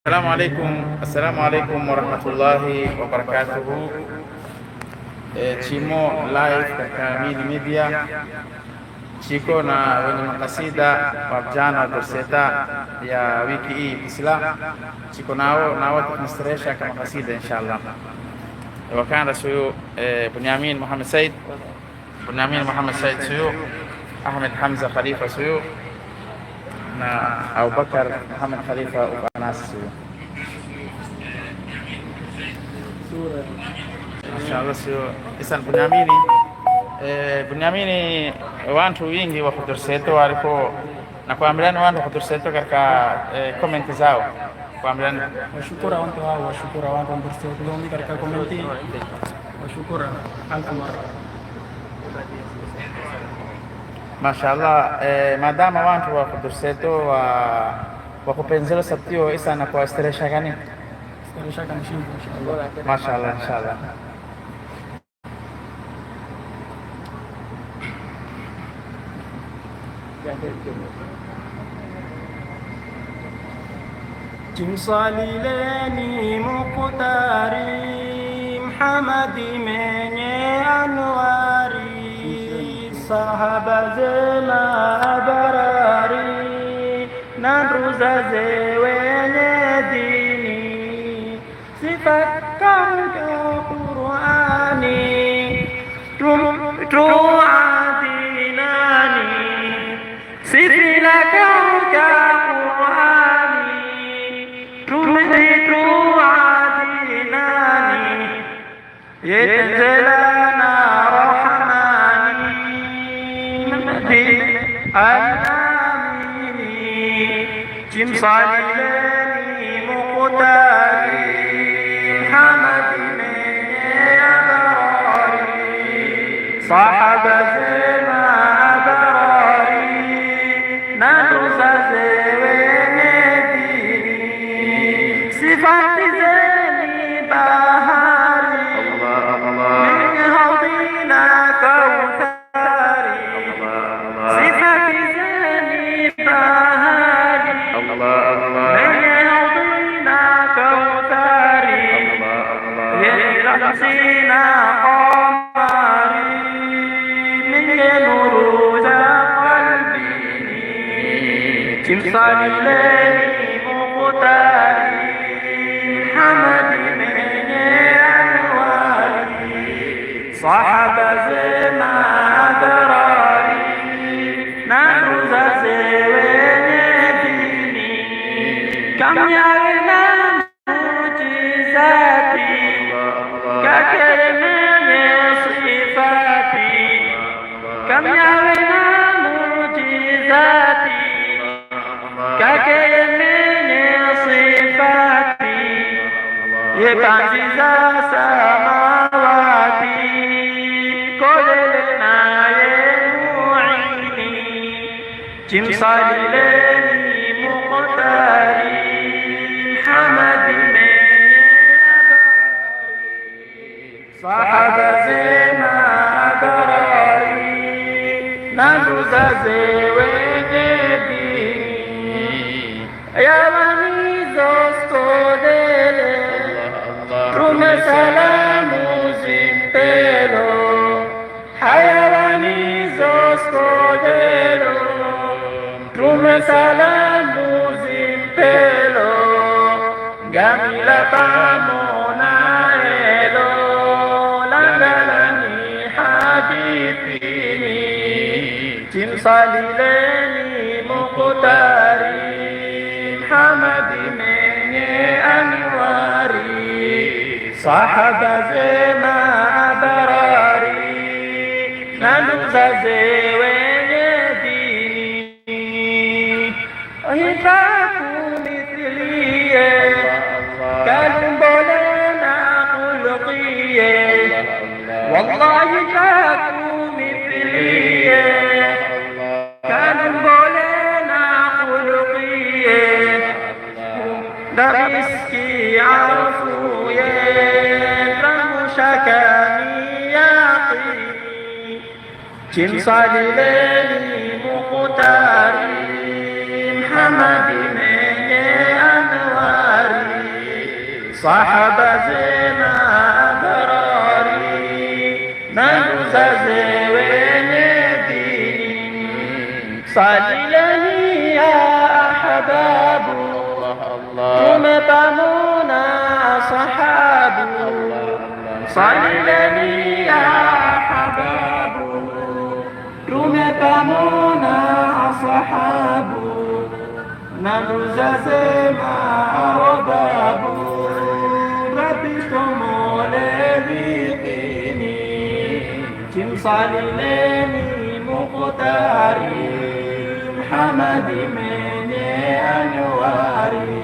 Assalamu alaikum warahmatullahi wabarakatuhu. Chimo live katika Mili Media chiko na wenye makasida wa vijana wa Dorseta ya wiki hii Islam chiko nao tunastaresha kama kasida inshallah. Wakanda suyu Bunyamin Muhammad Said suyu, Ahmed Hamza Khalifa suyu na Abubakar Muhammad Khalifa ukanas suyu. Inshallah sio isan Bunyamini wantu wingi wa Dorseta waliko na kuambiana wantu wa Dorseta katika comment zao kuambiana washukura wantu hao, washukura wantu wa Dorseta leo katika comment, washukura alfu mara. Mashaallah, madama wantu wa Dorseta wa kupenzelo sabtio isa na kwa staresha gani inshallah. Mashaallah inshallah. Jimsalileni Muqtari Muhammadi menye anwari, sahaba zema barari nanruza wenye dini, sifat karuka Qur'ani tuadinani, sifila karuka Qur'ani tuadinani, yetenzelana rahmani al-amini, jimsalileni Muqtari Muhammadi menye abarari, sahaba zema abarari nanruza wenye dini, sifati zeni bahari min haudina kauthari, sifati zeni bahari min haudina kauthari, yelamsina qamari min nuruza qalbini, jimsalileni Muqtari Muhammadi menye anwari, sahaba zema abarari nanruza wenye dini, kamyana mujizati kakere menye sifati, kamyana mujizati kakere menye sifati, ye panziza samawati kolele naye muini, jimsalileni Muqtari Muhammadi menye abarari, sahaba zema abarari nanruza wenye dini, yawanizo skodele tume salamu zimpelo, hayawanizo skodelo tume salamu zimpelo, gamila pamona elo langalani hadithini, jimsalileni Muqtari Muhammadi menye anwari, sahaba zema barari nanruza wenye dini, hitaku mithliye kalumbole na khulqiye, wallahi taku mithliye kalumbole na khulqiye, dariski afuye ramushakani yaqi, jimsalileni Muqtari Muhammadi menye anwari, sahaba zema abrari na mzazi wenye dini. Salilani ya ahbabu, tumepamona sahabu. Salilani ya ahbabu, tumepamona sahabu. Na mzazema arbabu, Rabbi tumole bikini. Timsalileni Mukhtari, Muhammadi menye anwari.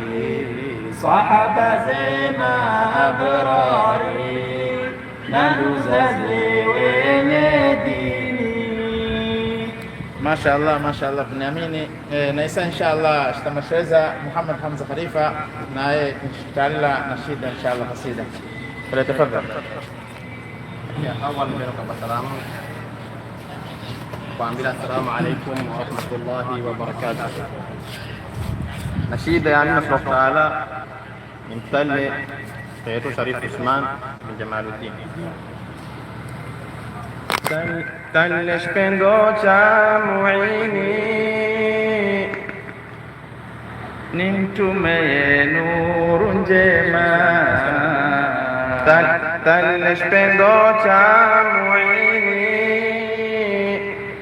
Sahaba zema abrari, na mzazi wenye dini. Mashallah, mashallah, tunaamini na isa inshallah tutamsheza Muhammad Hamza Khalifa naye inshallah nashida inshallah kasida. Falyatafadhal. Ya awal mereka salamu. Assalamu alaikum warahmatullahi wabarakatuh. Nashida ya Allah subhanahu wa ta'ala mtale Sayyid Sharif Usman bin Jamaluddin. Talesh pendo cha muini ni mtume nuru njema. Talesh pendo cha muini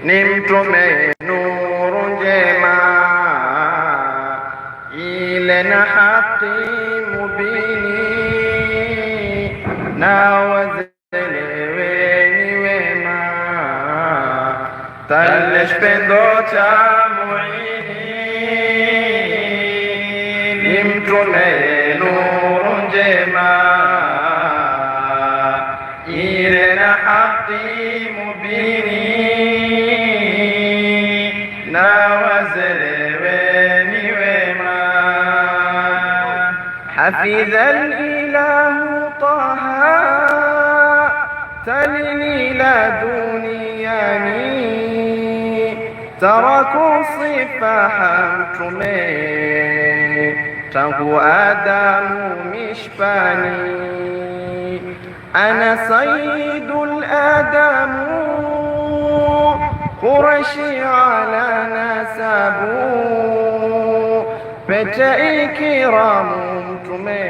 ni mtume nuru njema. Ile na haki mubini na wazeleweni wema. Talesh pendo cha muini ni mtume nuru njema. Ile na haki mubini na wazeleweni wema. حفظ الإله طه تلني لا دنياني. تركوا صفاحا tangu Adamu mishpani. Ana sayyidul Adamu Quraishi ala nasabu. Pete ikiramu mtume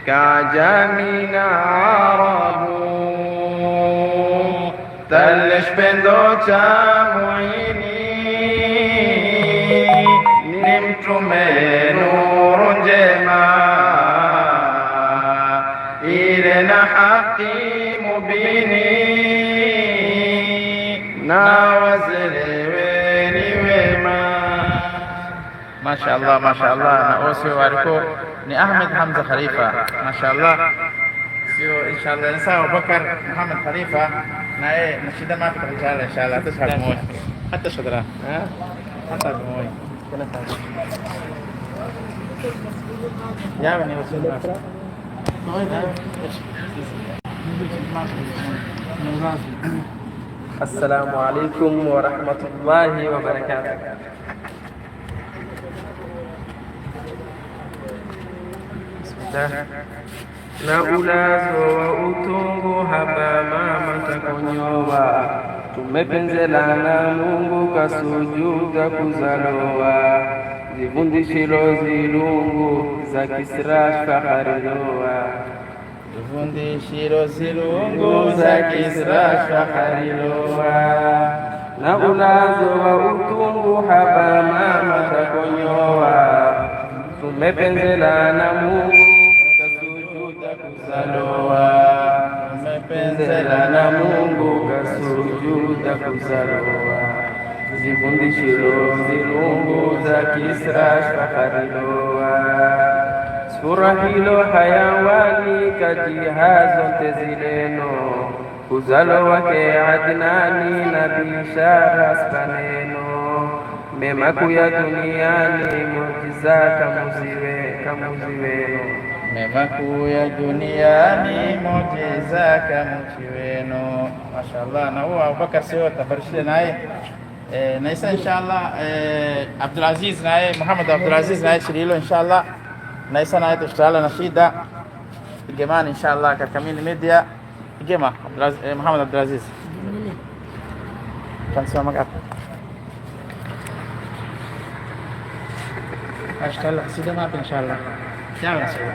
kajami na Arabu. Talesh pendo cha muini ni mtume nuru njema. Ile na haki mubini na wazeleweni wema. Mashallah, mashallah. Na osio waliko ni Ahmed Hamza Khalifa, mashallah. Sio inshallah nisa Abubakar Muhammad Khalifa naye nashida mapi inshallah inshallah tushabu moja hata shadra hata moja kuna sababu yawe ni wasio Assalamu alaikum warahmatullahi wabarakatuh. Na ulazo wa utungu haba mama takonyowa. Tumepenzelana Mungu kasujuda kuzalowa. Zivundishilo zilungu za Kisra fakharilowa. Zivundishilo zilungu za Kisra fakharilowa. Na ulazo wa utungu haba mama takonyowa. Tumepenzelana Mungu kasujuda kuzalowa. Tumepenzelana Mungu kasujuda kuzalowa. Zivundishilo zilungu za Kisra fakharilowa. Sura hilo hayawani kajiha zote zileno. Kuzalo wake Adnani na bishara spaneno. Mema kuya duniani muujiza kamuziweno. Mema kuya duniani muujiza kamuziweno. Mashallah. Na huwa Abubakar sio tabarishile naye na isa inshallah Abdul Aziz naye Muhammad Abdul Aziz naye shirilo inshallah na isa na tutala na shida jamani inshallah katika media jema Muhammad Abdulaziz kanisa magapi ashkala shida ngapi inshallah jamaa sawa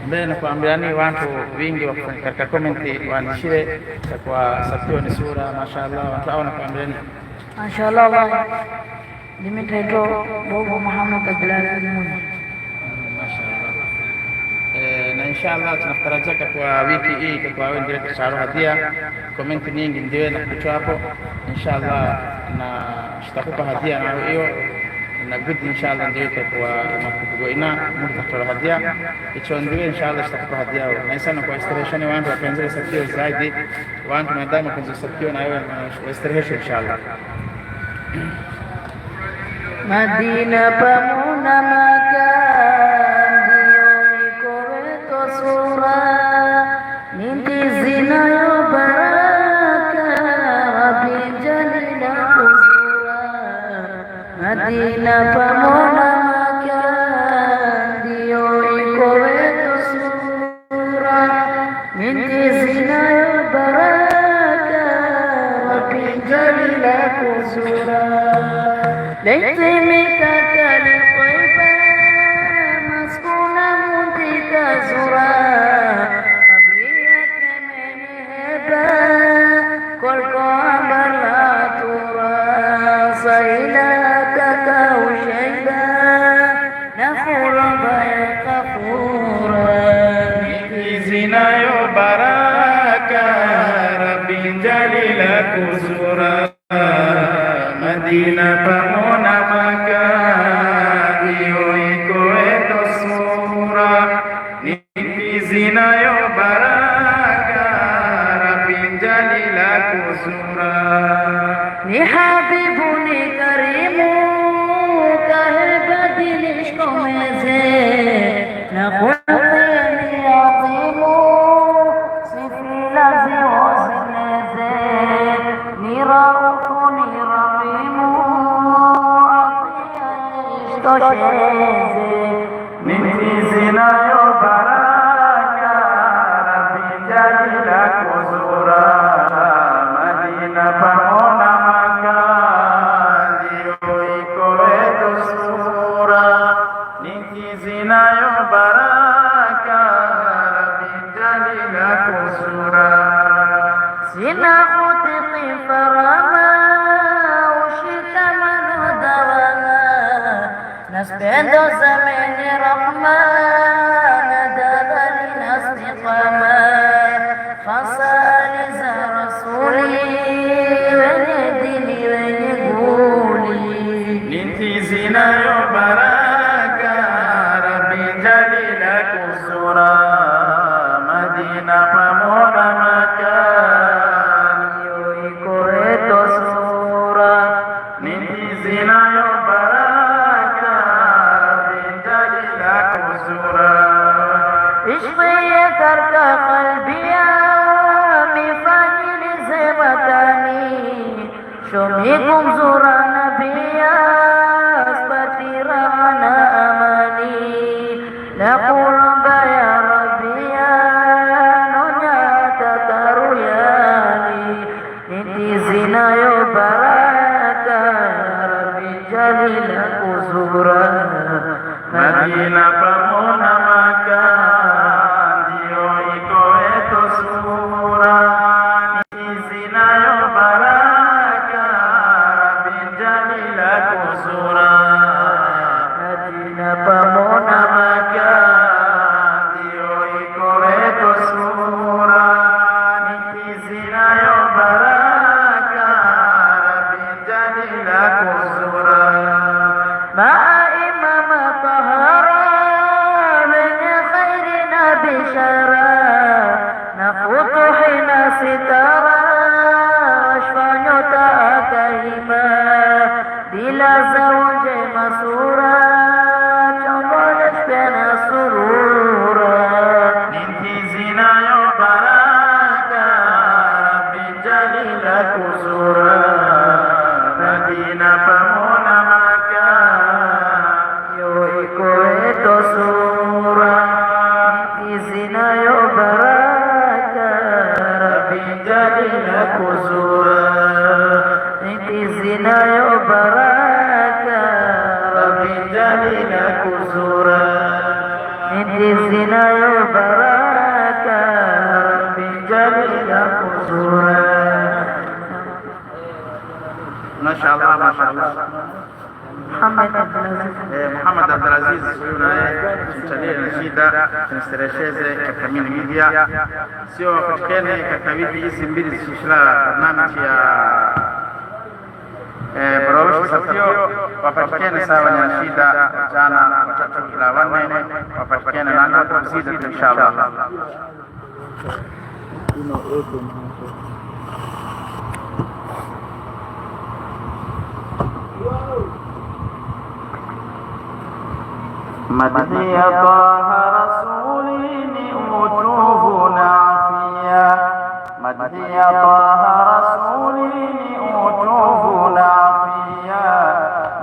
mbele kuambiani watu wingi katika comment waanishie kwa sapio ni sura mashaallah watu hao nakuambiani mashaallah Allah nimetaitwa Bobo Muhammad Abdulaziz Muni mashaallah na inshallah tunatarajia kwa wiki hii kwa wewe ndio tushauri hadia comment nyingi ndio na kitu hapo inshallah na tutakupa hadia na hiyo na good inshallah ndio kwa makugo ina mtakatoa hadia hicho ndio inshallah tutakupa hadia na sana kwa inspiration wangu wapenzi sapio zaidi wangu na daima kwa sapio na wewe na inspiration inshallah Madina pamuna makan dio ikoweto sura ninti zinayo baraka wabinjani na kuzura Madina pamuna makan dio ikoweto sura ninti zinayo baraka wabinjani na kuzura ليتمك كالطيبة مسكونة منتكسرة قبرية من هبة كل قمر لا ترى صيلك كوشيبة نخور بيك فورا زنا يبارك ربي جليلك زورا Madina pamona makari ikoeto sura ninti zinayo baraka rabinjali la kuzura ni habibu ni karimu kahebadilish komeze na kuhani azimu sifila ziwazineze ni raufu ni ninti zinayo baraka rabinjali la kuzura Madina pamona makali ikoeto sura ninti zinayo baraka rabinjali la kuzura sina khutiti farama ushita manudawala نسبندو زمن رحمن دغل استقامة خصائص رسولي وندني ونقولي ننتي زنا يبارك ربي جليلك الزورا مدينة فمونا مكان يويكوهت سورا ننتي زنا يبارك اشفي ترك قلبي مفاني لزمتاني شميكم زورا نبيا اسبتيرا عنا اماني نقول يا ربي يا نونيا تكروياني نتي زنا يبارك ربي جليلك زورا Madina pamona makandi ikoeto sura zinayo baraka binjalila kusura Madina pamona makandi ikoeto sura zinayo baraka binjalila kusura ستارة واشفع تأكيما بلا زوج مسورة جمالش بين سرورا ننتي زنا يبارك ربي جليلك زورا مدينة فمونا مكان جميل كسورا من الزنا يبارك من جميل كسورا. ما شاء الله ما شاء الله. Muhammad Abdulaziz huyu naye tumsalie nashida tumsteresheze katika media, sio wapatikane katika wiki hizi mbili zishishla barnamiji ya Borosh Safio, wapatikane sawa na nashida jana watatu ila wanne, wapatikane na ndio tuzidi inshallah. مدحي طه رسولي نؤتوه نعفيا مدحي طه رسولي نؤتوه نعفيا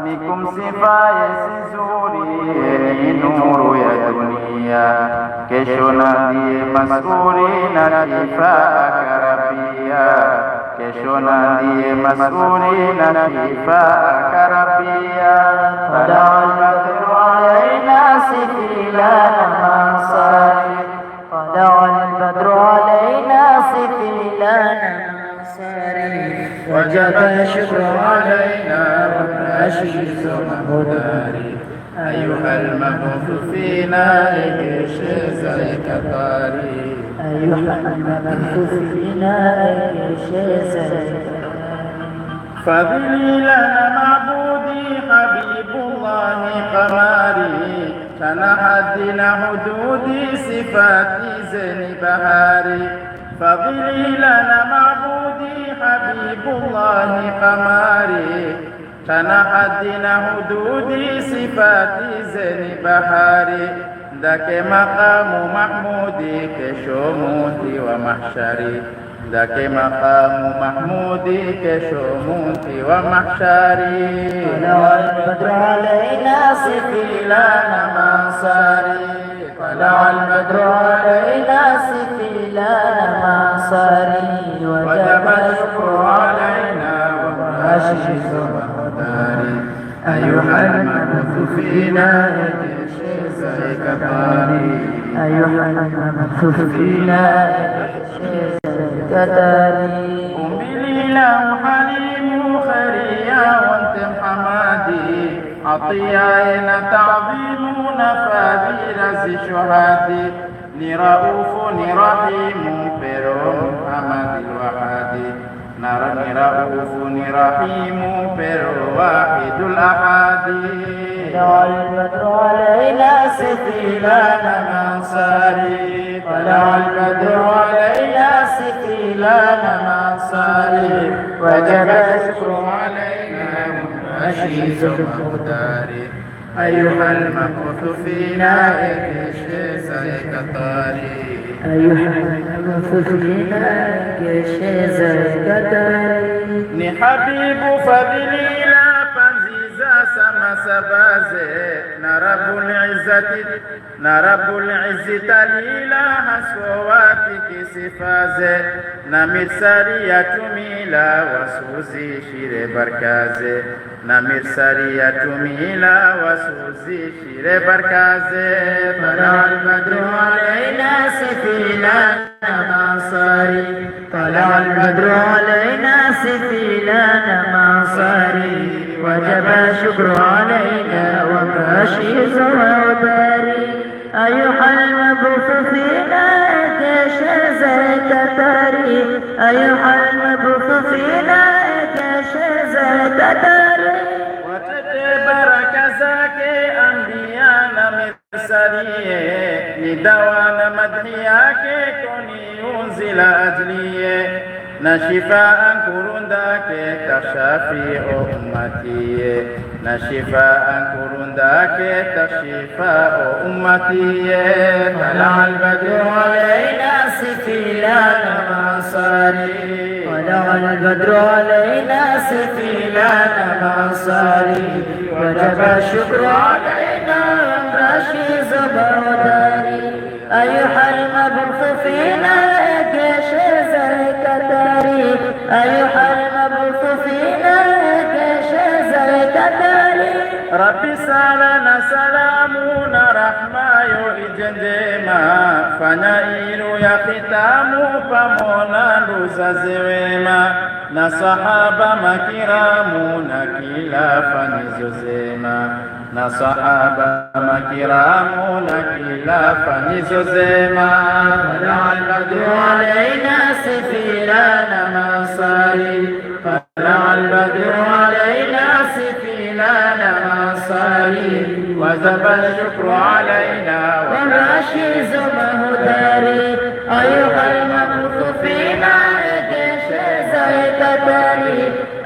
بكم سفايا سزوري نور يا دنيا كشنا دي مسؤولين شفاءك ربيا كشنا دي مسؤولين شفاءك ربيا فدعا البدر علينا سفيلانا منصاري فدعا البدر علينا سفيلانا منصاري وجب الشكر علينا والنشيز مهداري أيها المبعوث فينا إيش زيك طاري أيها المبعوث فينا إيش زيك فضلي لنا معبودي حبيب الله قماري تنحدنا حدودي صفاتي زين بهاري فضلي لنا معبودي حبيب الله قماري تنحدنا حدودي صفاتي زين بهاري ذاك مقام محمودي كشموتي ومحشري ذاك مقام محمودي كشموتي ومحشري طلع البدر علينا سفيلانا منصاري طلع البدر علينا سفيلانا منصاري وجب الشكر علينا والنشيز مهداري أيها المبعوث فينا زيك طاري أيها المبعوث فينا كتاري أمي الإله حليم خيريا وانت حمادي عطيائن تعظيمون فابيرس شهادي نرؤوف نرحيم بروم حمد الوحادي نرؤوف نرحيم بر واحد الأحادي طلع البدر علينا سفيلانا منصاري طلع البدر علينا سفيلانا منصاري وجب الشكر علينا والنشيز مهداري أيها المبعوث فينا إيش زيك طاري أيها المبعوث فينا إيش زيك طاري نحبيب فضلي لا sama sabaze na Rabbul Izzati talila haswati kisifaze na mirsari ya tumila wasuzi shire barkaze na mirsari ya tumila wasuzi shire barkaze طلع البدر علينا سفيلانا منصاري طلع البدر علينا سفيلانا منصاري وجب الشكر علينا وماشي زواباري أيها المبعوث فينا كيش زيك تاري أيها المبعوث فينا كيش زيك تاري وتتبارك زكي أنبيانا مرسلية لدوانا مدحياك كوني ينزل أجليه نشفاء كرندك تشفيع أمتي نشفاء كرندك تشفاء أمتي طلع البدر علينا سفيلانا منصاري طلع البدر علينا سفيلانا منصاري وجب الشكر علينا رشيز بوداري أيها المبعوث فينا كيش زيك تاري أيها المبعوث فينا كيش زيك تاري Rabbi sala na salamu na rahma yo ijendema, fanya ilu ya khitamu pamoja nduzaze wema, na sahaba makiramu na kila fanyizo zema, na sahaba makiramu na kila fanyizo zema. فلعل علينا سفيران منصاري البدر علينا سفيران منصاري وزب الشكر علينا وماشي زمه داري أيها المبعوث فينا جيش زيت تاري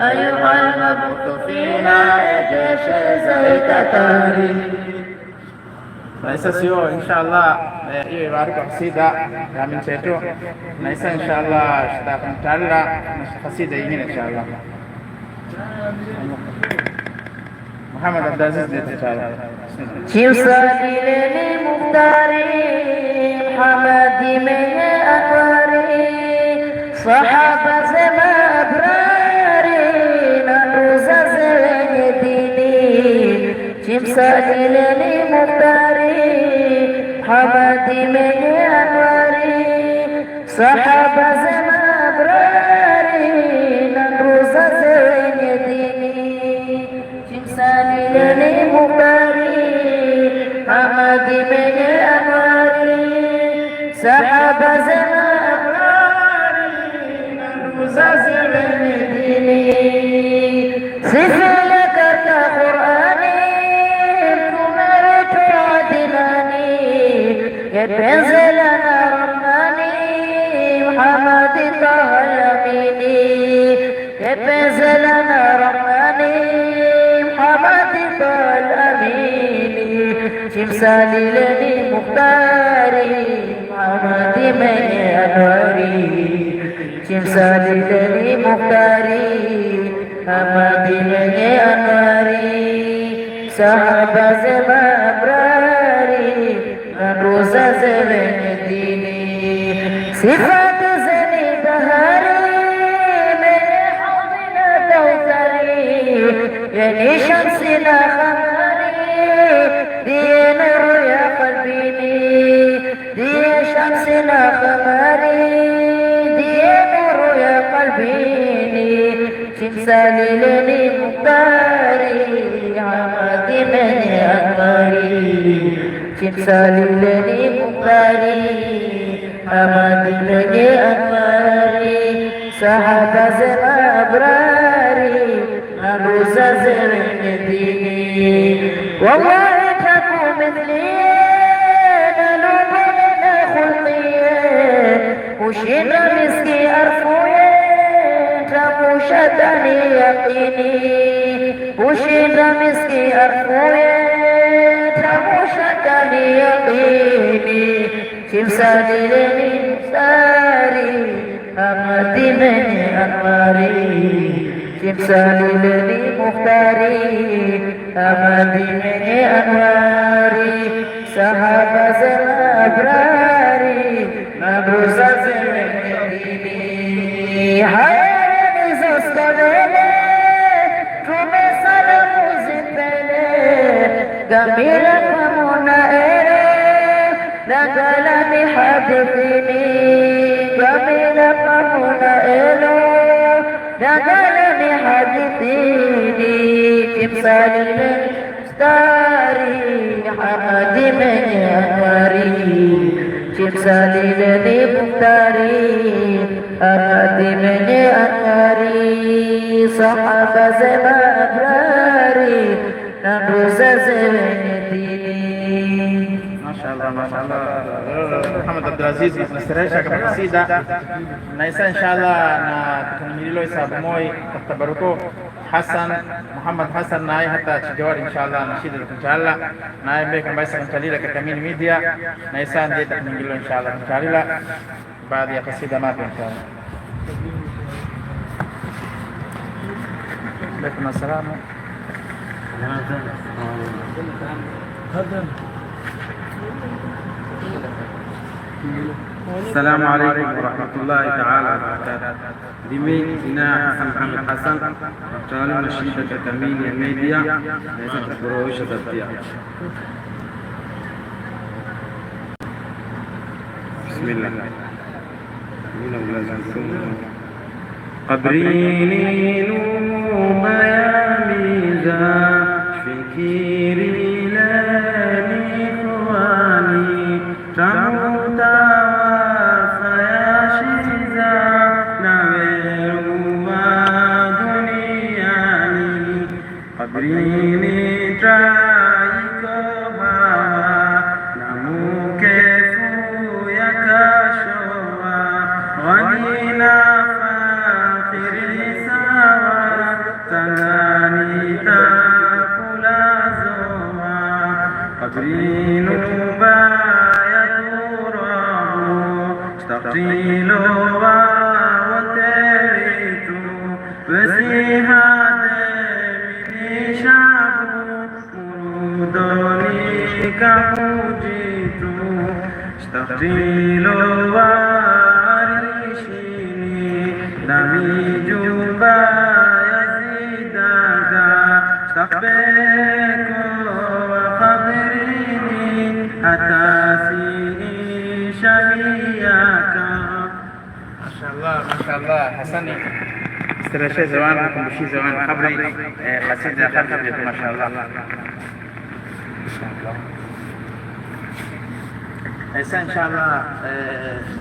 أيها المبعوث فينا جيش زيت تاري. Naisa sio inshallah hiyo ibaraka kasida ya min chetu. Naisa inshallah tutakumtalla na kasida nyingine inshallah. Muhammad Abdulaziz inshallah. شمسالي مختاري حمادي من أنواري صحابة زما أبراري نروز زين ديني شمسالي مختاري حمادي من أنواري صحابة زما أبراري نروز زين ديني شمسالي مختاري حمادي من أنواري سحب زمان أبراري نروز زين ديني سفلك كقرآني كمرت عدناني يتنزل رحماني محمد طه الأميني يتنزل رحماني محمد طه الأميني شمسالي لني مختاري محمد من أنواري شمسالي لني مختاري محمد من أنواري صحب زما أبراري نروز زمن ديني صفات زني بهاري من حوضنا توتري يعني شمسنا خماري دين رؤيا قلبيني دين شمسنا خماري دين رؤيا قلبيني شمسالي لني مختاري عمادي من أنواري شمسالي لني مختاري عمادي من أنواري صحب زما أبراري نروز زمن ديني والله تكون مثلي نلوم لنا خلقي وشين مسكي أرفوي تموشتني يقيني وشين مسكي أرفوي تموشتني يقيني شمسالي لني مختاري أمدي من أنواري شمسالي لني مختاري أمدي من أنواري سحب زما أبراري نبرز زمن ديني حياني زستمالي كمي سلام زبالي جميلة ومنائري نقلني حدثني جميلة ومنائري نقلني حدثيني تمثالي للمستاري حمادي من أنواري تمثالي للمختاري حمادي من أنواري صحب زما أبراري نبرز زمن ديني. ما شاء الله ما شاء الله. Muhammad Abdulaziz nastarehesha kama kasida naisa inshallah na tukamililo isabu moi tabaruko Hassan Muhammad Hassan naye hata chijawari inshallah nashida inshallah naye mbeka mbaisa mtalila katika Mini Media naisa ndiye tukamililo inshallah inshallah baadhi ya kasida mapya inshallah. Alaikum assalam. هذا السلام عليكم ورحمة الله تعالى وبركاته. دمي إنا حسن محمد حسن رجال نشيدة كمينيا ميديا ليست بروش تبتيا. بسم الله. قبريني نوم يا ميزان فكيري لاني خواني تموتا فيا شيزا نويروا دنياني قبريني ترايكو بابا نمو كيفو يكاشوا غنينا فاخري سوا تناني تاكولا زوا قبرينو تقتيلوا وتريتوا بسيها دمي شعبوا مرودوني كفوجيتوا تقتيلوا واريشيني نمي جوبا يزيدك تقبيكوا وخبريني حتى سيني شبيك. ما شاء الله حسني استرشي زوانكم بشي زوان خبري قصيدة خبري ما شاء الله. هسه ان شاء الله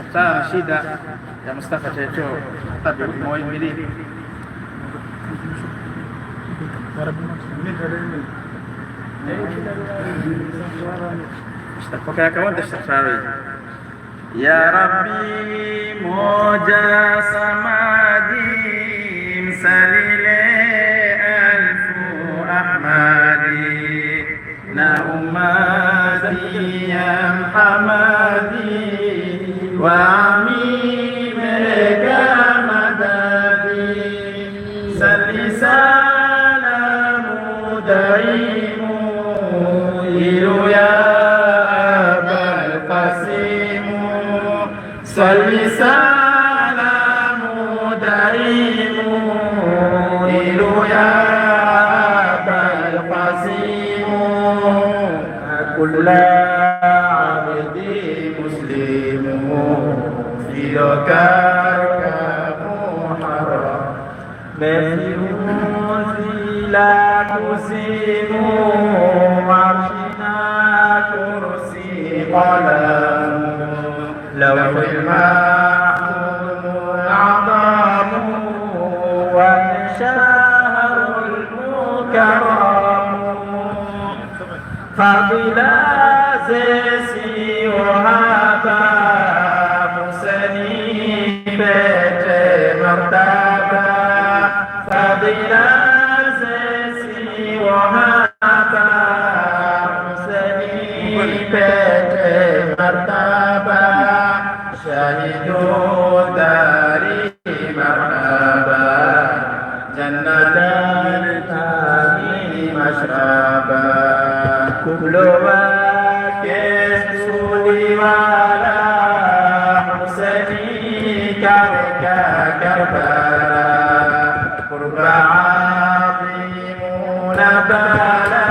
اختار نشيدة يا مصطفى تيتو طبيب موين ملي اشتقك كمان تشتغل يا ربي موجة سمادي مسللي ألف أحمدي نا أمتي يا محمدي وعمي ملك مددي سلي سلام دعيم إلو يا أبا القاسم صل سلام دائم إلو يا أبا القاسم كل عبد مسلم في ذكرك محرم بفيوزي لا تسيم عرشنا كرسي قلم لوح المحفوظ عظام والشهر المكرم فضلا زيسي وهابا مسني بيت مرتبا فضلا زيسي وهابا مسني بيت مرتبا شهدوا داري مرحبا جنة التامين مشربا كل وقت سولي ولا حسني كركا كربلا قرب عظيمون بلا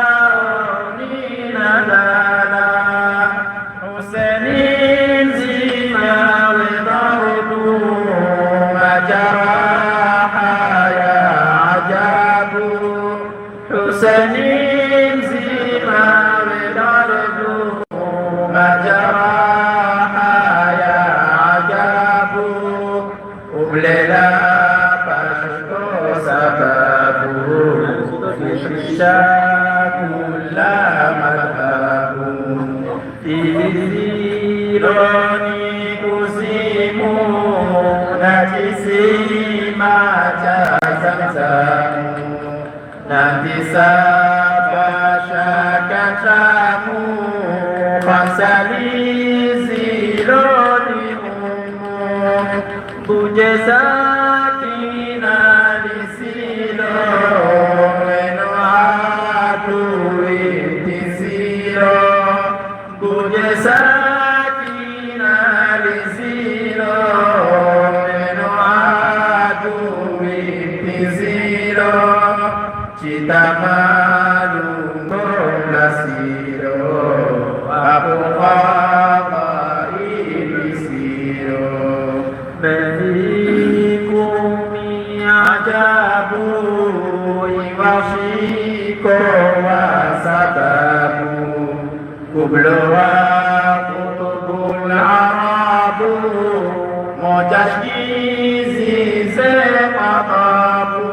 فكرني ندلا حسين زيما وضرب مجراح يا عجب حسين زيما وضرب مجراح يا عجب وبليلا فشكو سببه في كل مذهب Ironi kusimu nanti simaca zamzamu nanti sabashakacamu faksali zironimu buje sakina di silo eno aku inti silo buje sakina Cita malu nasiro Abu Khama ibisiro Behikumi ajabu Iwashiko wa sababu Kublowa kutubul arabu Mojashkizi zematabu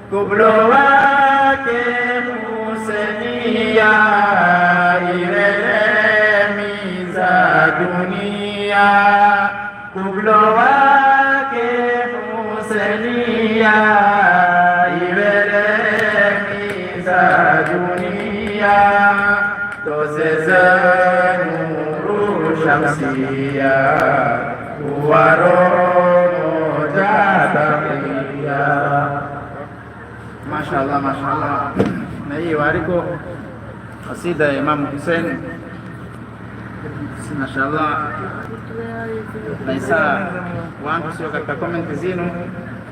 Kublowa ke Husenia Irelemi za dunia Kublowa ke Husenia Irelemi za dunia Nuru Shamsia Warono Jatakia Mashallah, mashallah. Na hii wariko kasida ya Imam Hussein mashallah. Na isa wangu sio katika komenti zinu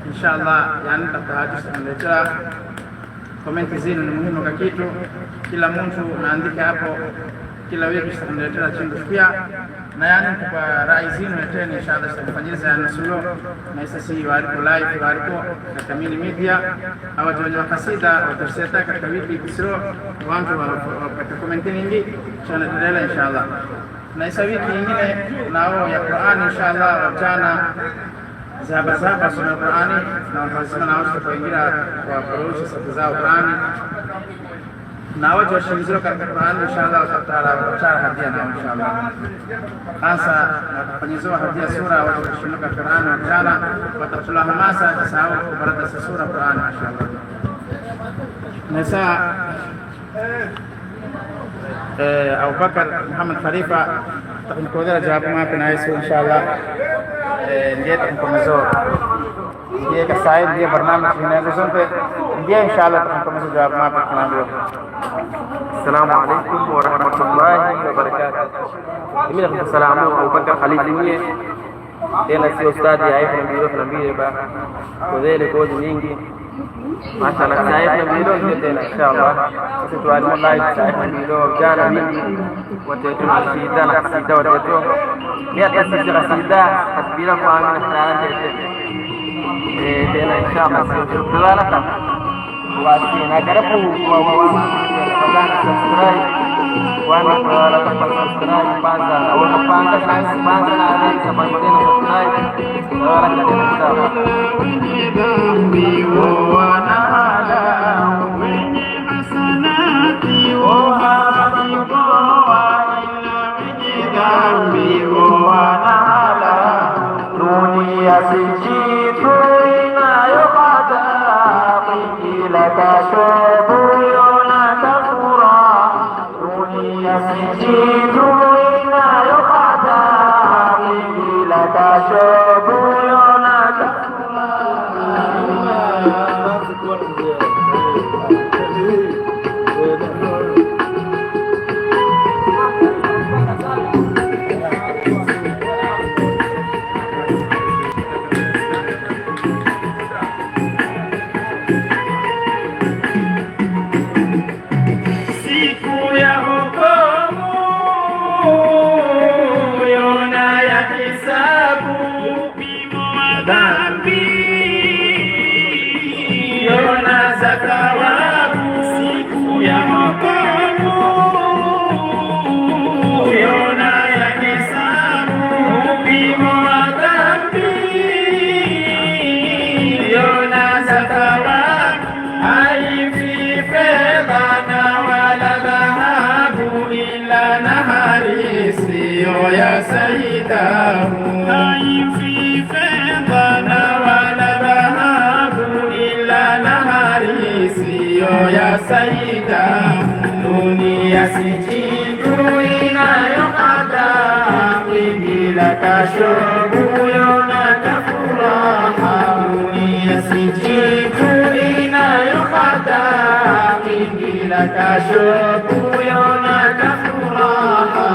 inshallah, yani tutahajisha komenti zinu ni muhimu kwa kitu. Kila mtu naandika hapo kila wiki tutaendelea chini pia na yani kwa rai zinu tena inshallah tutafanyia nasulo na sisi waliko live waliko katika mini media au watu wa kasida wataseta katika wiki kisiro wangu wa komenti nyingi sana tuendelea inshallah. Na isa wiki nyingine nao ya Qur'an inshallah wachana zaba sura Qur'ani na wafasiri na watu kuingia kwa kurusha sauti zao Qur'ani na watu washirikishwe katika Qur'ani inshallah watapata hadia na inshallah hasa watafanyizwa hadia sura watu washirikishwe katika Qur'ani inshallah watatoa hamasa kusahau baraka za sura Qur'ani inshallah. Nasa Abu Bakar Muhammad Khalifa tutakuwa jawabu mapi na Yesu inshallah ndiye tukomezao ndiye kasaid ndiye barnamij tunazozonte ndiye inshallah tukomezao jawabu mapi tunaambiwa. Assalamu alaikum warahmatullahi wabarakatuh. Mimi nakusalamu Abu Bakar Khalifa tena sio ustadi aifu na mbili ba kodele kozi nyingi mashallah aifu na mbili tena inshallah sisi tualimu live aifu na mbili jana mingi watu tunashida na kasida watu ni hata sisi kasida hasbila kwa amina sana tena inshallah sio tulala kama wasi na karibu wa subscribe wana wala subscribe panza na wana panza na panza na ale kama tena subscribe wala kama inshallah dhambi wana ala wenye hasanati wahabibwa ila wenye dhambi wana ala dunia si kitu inayopata kila kashobu yona kafura dunia si kitu inayopata kila kashobu yona ya sayyidahu fi fadana wala dhahabu illa nahari siyo ya sayyidahu dunia si kitu inayokata bila kashobu yona kafuraha dunia si kitu inayokata bila kashobu yona kafuraha.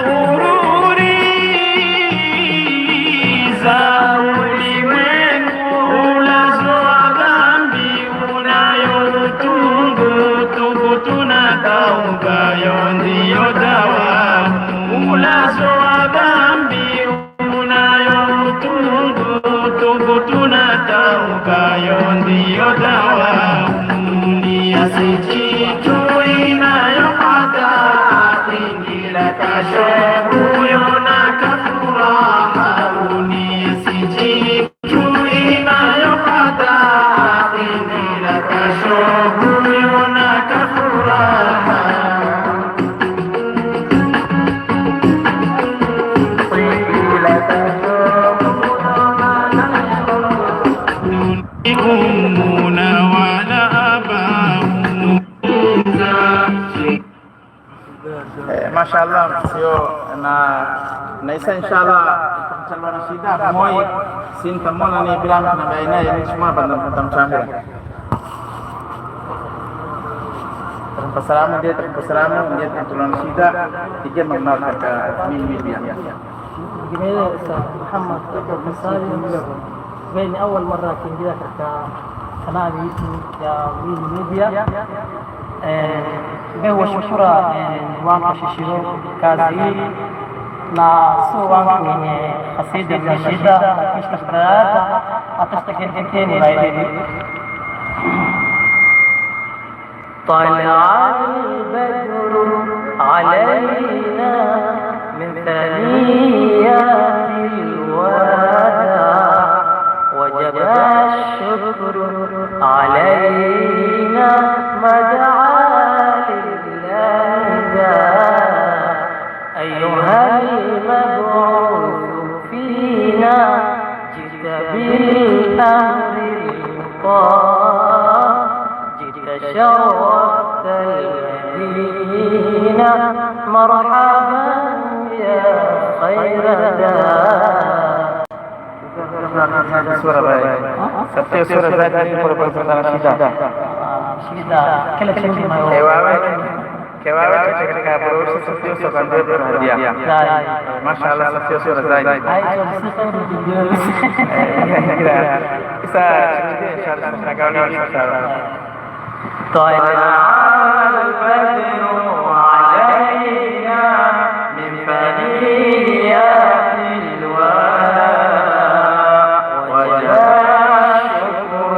ghururi za ulimwengu, ulazoa dhambi unayotungu, tubu tuna tauba, yo ndiyo dawa. Ulazoa dhambi unayotungu, tubu tuna tauba, yo ndiyo dawa. Asijitu inayopata ingila kashebu yona kafuraha, asijitu inayopata ingila kashebu yona kafuraha. Umuna wala Mashallah, sio na isa inshallah mchalwa na shida moi sinta mona ni bilang na baina ya cuma bandam tamchambura. Terpesalamu dia tertulang shida tiga mengenal kata mimi dia. جميل محمد مسالم بين أول مرة كنت ذاك قناة يوتيوب يا ميديا هو شكرا واقع شيشيرو كازي na suwa kwenye kasida za shida na kisha baada atastakeni zaidi. طلع البدر علينا من ثنيات الوداع وجب الشكر علينا ما دعا لله. أيها المبعوث فينا جئت بالأمر المطاع، جئت شرفت المدينة، مرحبا يا خير داع. Suara baik. Setiap suara baik ini perbuatan shida. Shida, kila kitu mayo. Kewawe ketika berusaha setiap seorang berhadiah. Mashallah setiap suara baik. Bisa inshallah kau inshallah. طلع البدر علينا من ثنيات الوداع وجب الشكر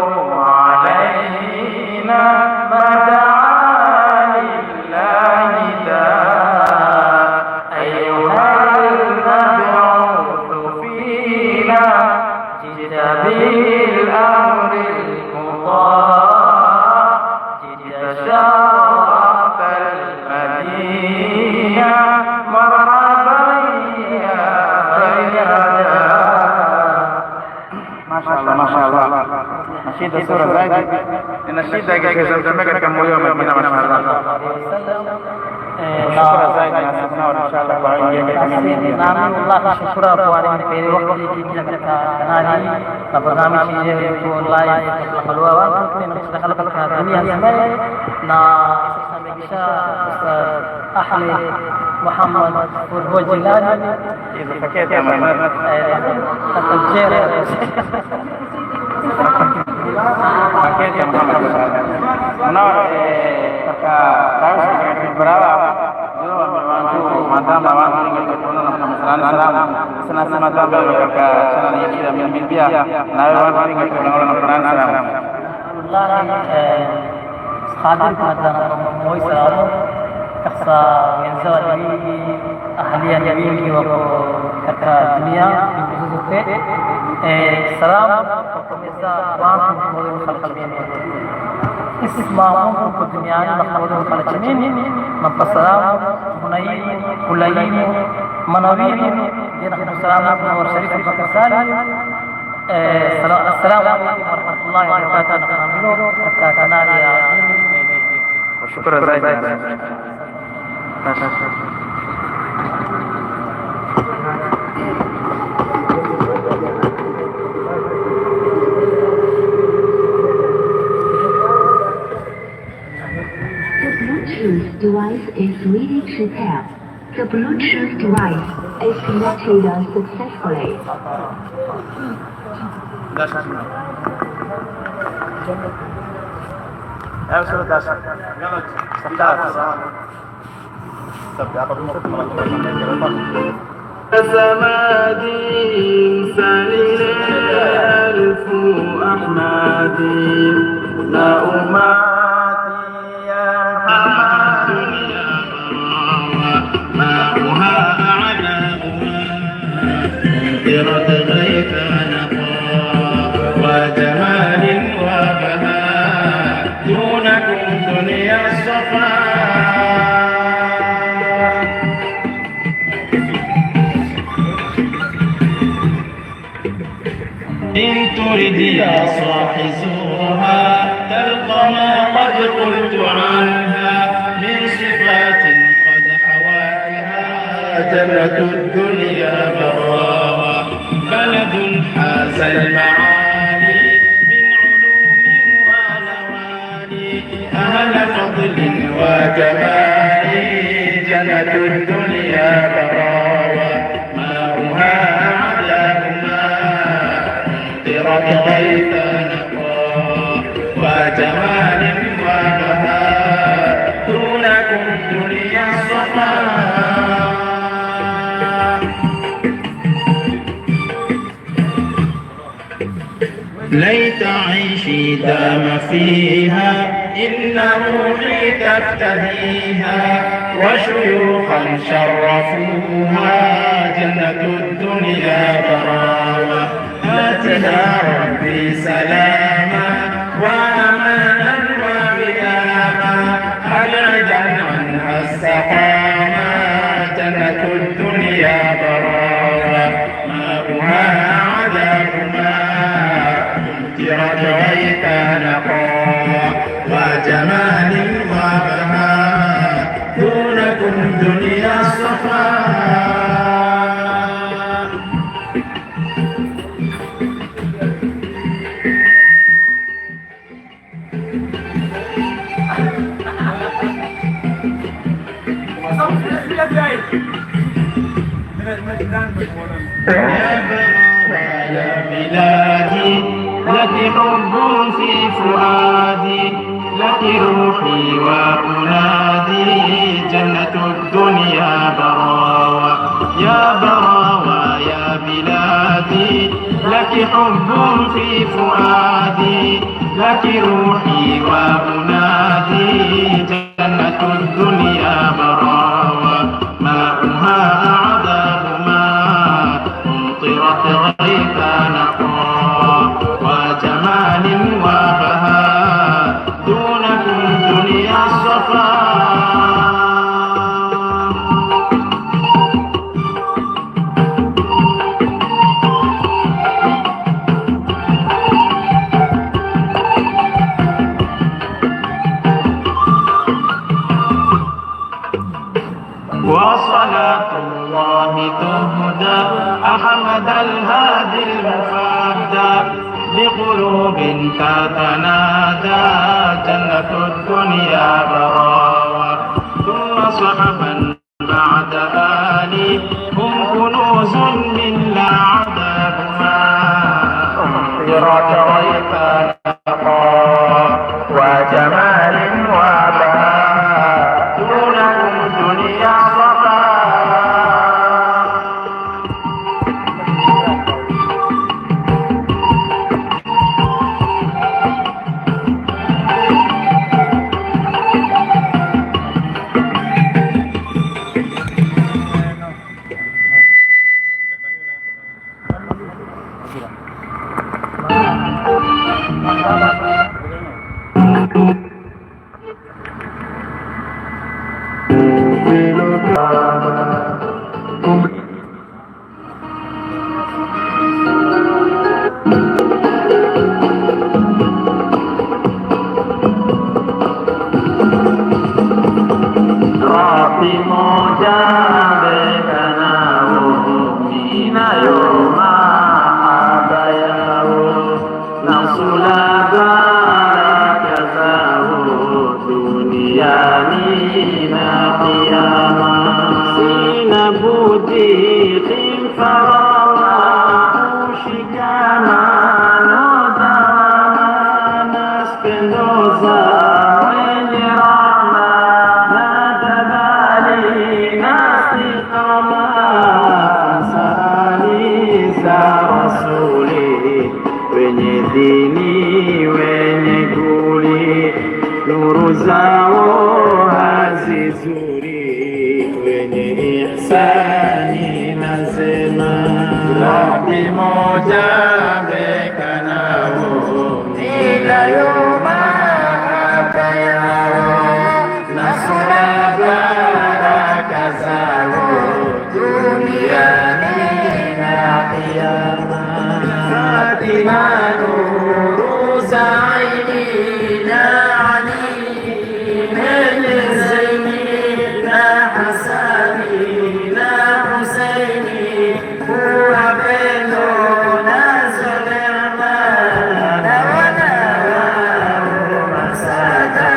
علينا ما دعا لله داع. أيها المبعوث فينا جئت بالأمر المطاع، شرف المدينة، مرحبا يا خير داع. ما شاء الله ما شاء الله. نشيد سورة زايد. نشيد كذا زمزمك كم يوم من ما شاء الله. سورة زايد نسمعنا إن شاء الله بعدين. نعم الله شكرا بوالين في وقت اللي جبنا كنادي برنامج شيء يكون لايف حلوة وكنا نشتغل بالكادمية زمان نا أستاذ أحمد محمد والجيلاني إذا فكيت يا محمد. التفجير Paket yang Muhammad menawar tahu berapa dulu membantu madam lawan dengan keturunan Muhammad senasa madam berkata sana ini tidak mimpi dia lawan dengan keturunan Muhammad خادم كنا موي سارو كسا من زواجي أهلية نبيك وكتا الدنيا بجزوته سلام وكمسا وانكم مولين خلقين اسمعهم في الدنيا مخلوقين خلقين من السلام منين كلين منوين جنح السلام نور شريف البكسالي السلام عليكم ورحمة الله وبركاته. نحن كنال يا وشكرا زايدا. The Bluetooth device is ready to pair. The Bluetooth device is connected successfully. يا بس ده يلا استمتعت سمادي سليل ألف أحمدي نؤماتي يا محمد ماؤها أعلامها ممطرة غيث نقى وجمال وبهاء دونكم دنيا الصفا إن ترد يا صاح زورها تلقى ما قد قلت عنها من صفات قد حوائها جنة الدنيا براها بلد حاز المعالي من علوم ونوالي أهل فضل وجمال جنة الدنيا براها ماؤها غيث نقى وجمال وبهاء دونكم دنيا الصفا ليت عيشي دام فيها إن روحي تفتديها وشيوخا شرفوها جنة الدنيا براوة آتنا ربي سلاما وأمانا وبياما أبعدا عنها السقاما جنة الدنيا براوة ماؤها عذاب ماء ممطرة غيث نقى وجمال وبهاء دونكم دنيا الصفا يا بلادي لك حب في فؤادي لك روحي وأنادي جنة الدنيا براوة يا براوة يا بلادي لك حب في فؤادي لك روحي وأنادي جنة الدنيا براوة ماؤها عذاب ماء ممطرة غيث نقى وجمال وبهاء دونكم دنيا الصفا وصلاة الله تهدى أحمد الهادي المفدى بقلوب تتنادى جنة الدنيا براوة ثم صحبا بعد آلي هم كنوز من لا عذاب ما ممطرة غيث نقى وجمال وبهاء دونكم دنيا صفا ضيق فرواه shikamano dhamana spendoza wenye rahma na tadhali na istiqama sali za rasuli wenye dini wenye kuli nuru zao hazizuri wenye ihsani nasema Rabbi moja mekanao ila yoma hata yao nasura baraka zao duniani na kiyama Fatima nuru zaini na Ali mene zaini na Hasani na Husaini huwa pendo na zulema na wana wao masada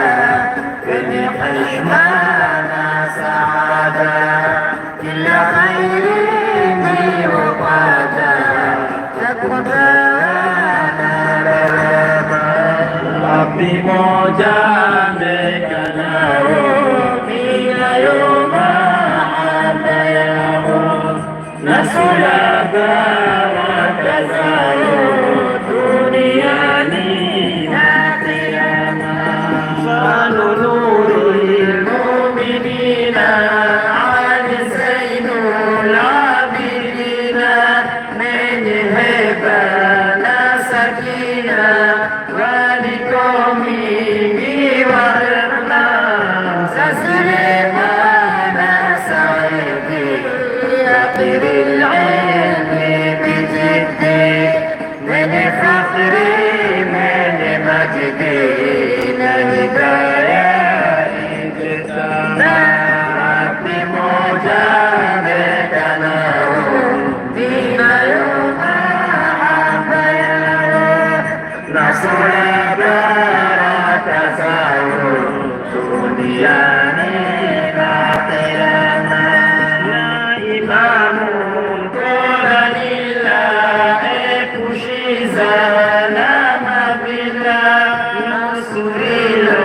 wenye heshima na saada kila khairi ni upata Rabbi moja mekanao bila yoma hata yao nasula baraka zao duniani na kiyama fanu nuril mu'minina ali zainul abidina menye heba na sakina mingi wa rehma sasrema na saidi yaqir al-ilmi bijiddi min fakhri min majdi na hidayah intisama Rabbi moja mekanao dina yoma hafaya nasura baraka zao duniani na kiyama ya imamu mkola lillah kushiza na mabila nusurilo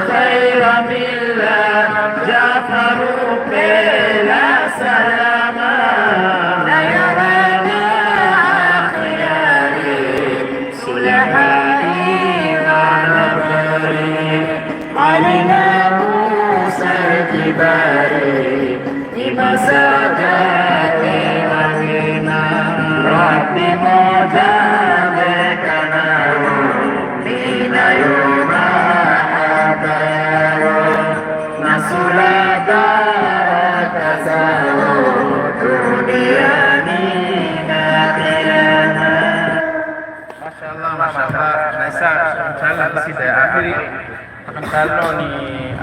khaira billah jafaru pela salama na yarana akhyari sulahai علينا موسى الجباري بمساجات رهينا رب موجى بكناه دين يوم حبايا نصر دارك ساو دنياني ناقيانا ما شاء الله ما شاء الله نساء إن شاء الله قصيدة يا آخري Mtalo ni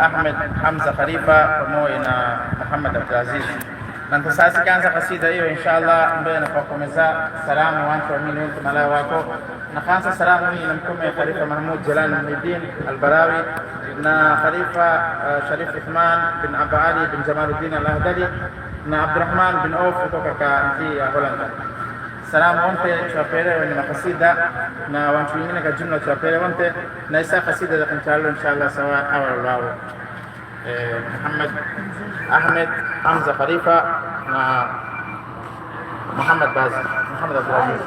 Ahmed Hamza Khalifa pamoja na Muhammad Abdulaziz. Na sasa kianza kasida hiyo inshallah ambaye anapokomeza salamu watu waamini wote malao wako. Na kwanza salamu hii namtume Khalifa Mahmud Jalal Muhiddin Al-Barawi na Khalifa Sharif Uthman bin Abu Ali bin Jamaluddin Al-Ahdali na Abdurrahman bin Auf kutoka nchi ya Holland. Salamu wote tuwapele wenye makasida na watu wengine kwa jumla tuwapele wote na isa kasida za kumtalo inshallah sawa awal wao Muhammad Ahmed Hamza Khalifa na Muhammad Bazi Muhammad Abdulaziz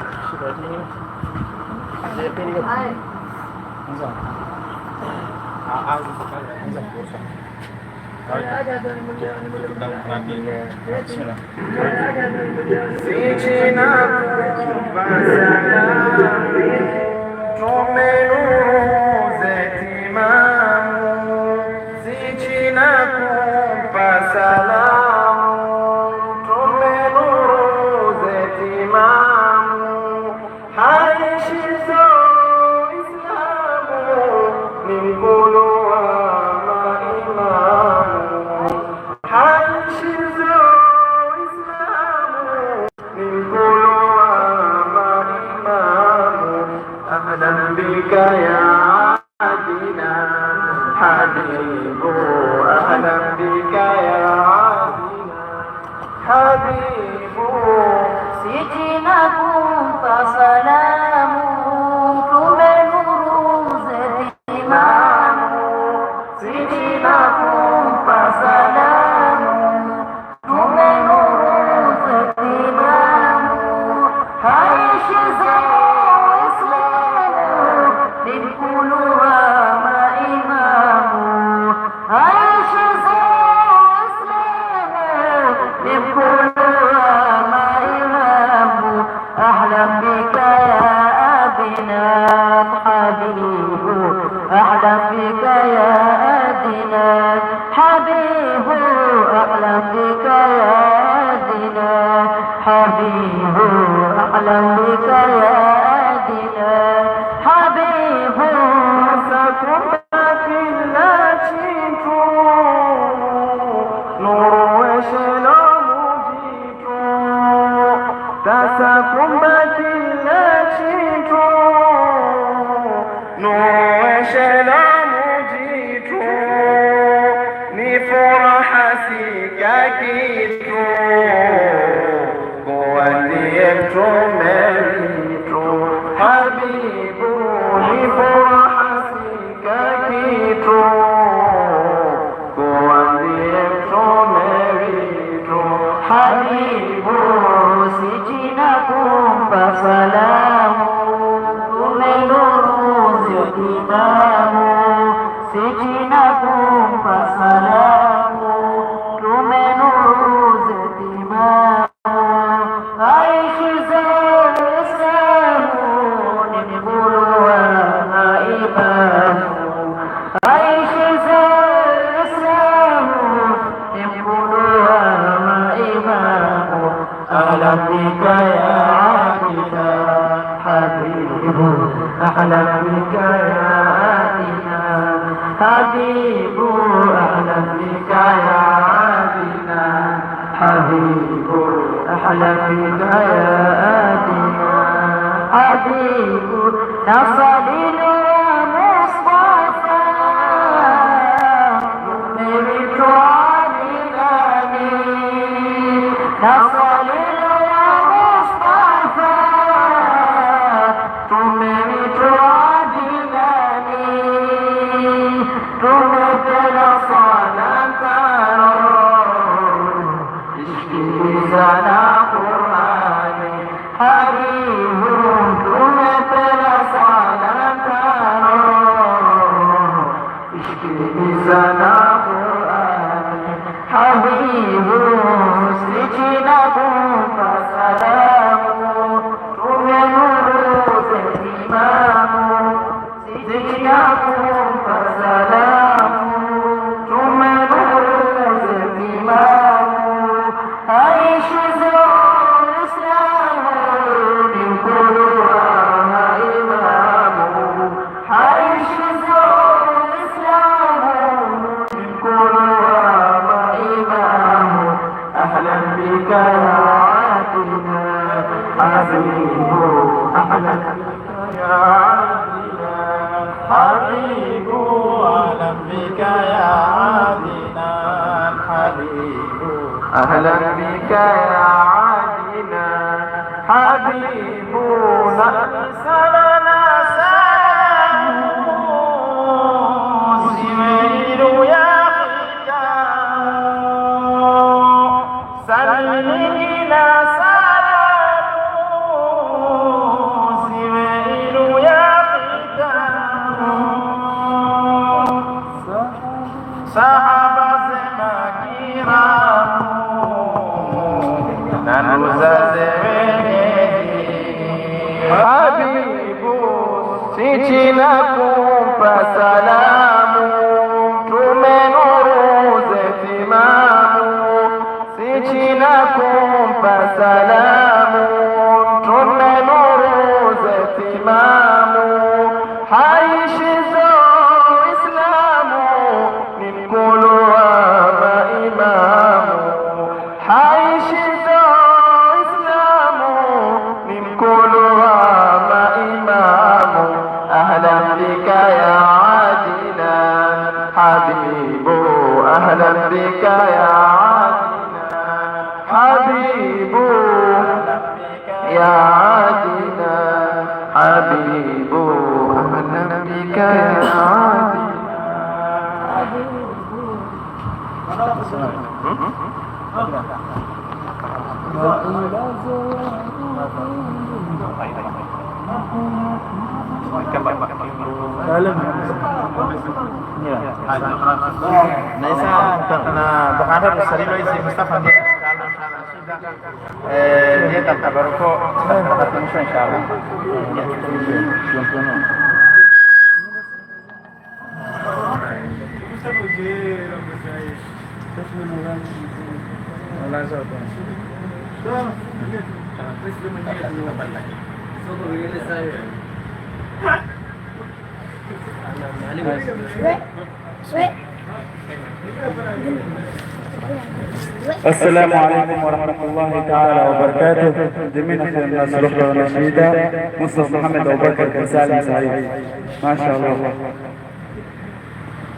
حبيب سجنكم فسلام تمنروز إمام سجنكم فسلام تمنروز إمام عيش إسلام للقلوب ما إمام عيش إسلام للقلوب ما إمام أحلم بك يا أبنا حبيب أحلم بك يا أدنى حبيب أحلم بك يا أدنى حبيب أحلم بك يا أدنى حبيب سكنك التي نور وسلام جيت تسكنك التي نور وسلام جيت لفرح سكاكيت قوانيت ميت حبيب لفرح سكاكيت قوانيت ميت حبيب سجنكم فسلام تمنروز إمام سجنكم فسلام تمنروز إمام عيش زار إسلام للقلوب ما إمام عيش زار إسلام للقلوب ما إمام أهلا بك يا عابدا حبيب أهلا بك يا آتنا حبيب أهلا بك يا عابدا حبيب أهلا بك يا آتنا حبيب نصلي يا مصطفى نمرت عليني نصلي يا مصطفى تمرت عدناني تمت لصلاة اشتزنا قرآني حبيب تمت لصلاة اشتزنا قرآني حبيب سجنكم فسلام تمنروز إمام سجنكم فسلام تمنروز إمام عيش زار إسلام للقلوب ما إمام عيش زار إسلام للقلوب ما إمام أهلا بك يا عاتنا حبيب أهلا بك يا عاتنا حبيب أهلا بك يا عاتنا حبيب أهلا بك يا عاتنا حبيب سلنا سلام زميل يا ختام سلمنا سلام زميل يا ختام صحابة زمكيرام ننوزا حبيب سجنكم فسلام تمنروز إمام سجنكم فسلام تمنروز إمام عيش زار إسلام للقلوب ما إمام عيش زار إسلام للقلوب ما إمام أهلا بك يا عادنا حبيب أهلا بك يا عادنا حبيب يا عادنا حبيب أهلا بك يا عادنا. Na isa na baka na sarili si Mustafa dia dia tabaru ko tatapos inshallah. السلام عليكم ورحمة الله تعالى وبركاته. جميعا الناس رحلة ونشيدة مصطفى محمد أبو بكر بن سالم سعيد ما شاء الله.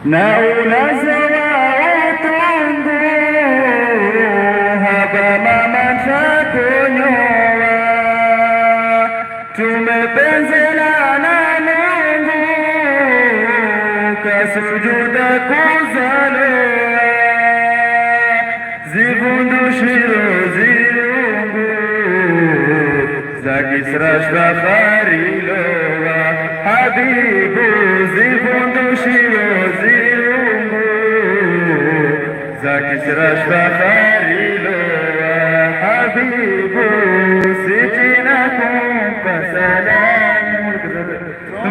ناولا زواوت عندها بما مشاكلها tumepenzana na Mungu kasujuda kuzaloa zivundushiro zirungu za kisrashwa fariloa habibu zivundushiro zirungu za kisrashwa fariloa habibu sitina kumpa salamu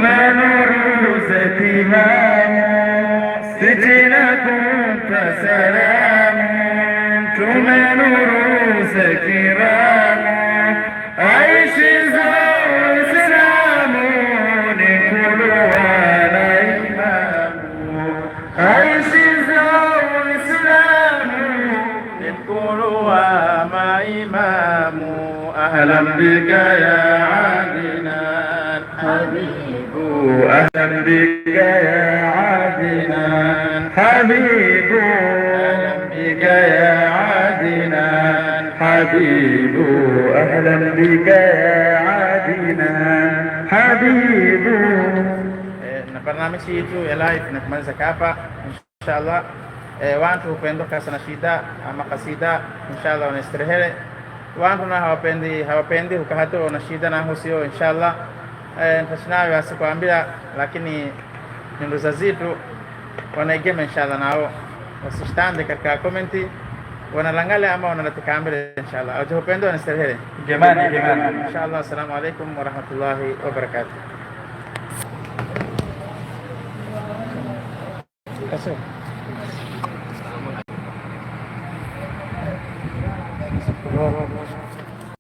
manuru zatihamu sitina kumpa salamu tumenuru zakiramu aishi za Uislamu ni kuluwa na imamu aishi za Uislamu ni kuluwa maimamu أهلا بك يا عادنان حبيب أهلا بك يا عادنان حبيب أهلا بك يا عادنان حبيب أهلا بك يا عادنان حبيب. Na barnamiji yetu ya live nakumaliza hapa inshallah. Watu hupenda sana shida ama kasida inshallah wanastarehe. Watu na hawapendi ukahato na shida na husio inshallah. Nitashinayo asikuambia lakini nduza zetu wanaigema inshallah nao wasistande katika komenti wanalangala ama wanataka ambele inshallah au hupendo na starehe jamani inshallah. Assalamu alaykum wa rahmatullahi wa barakatuh. Kasih.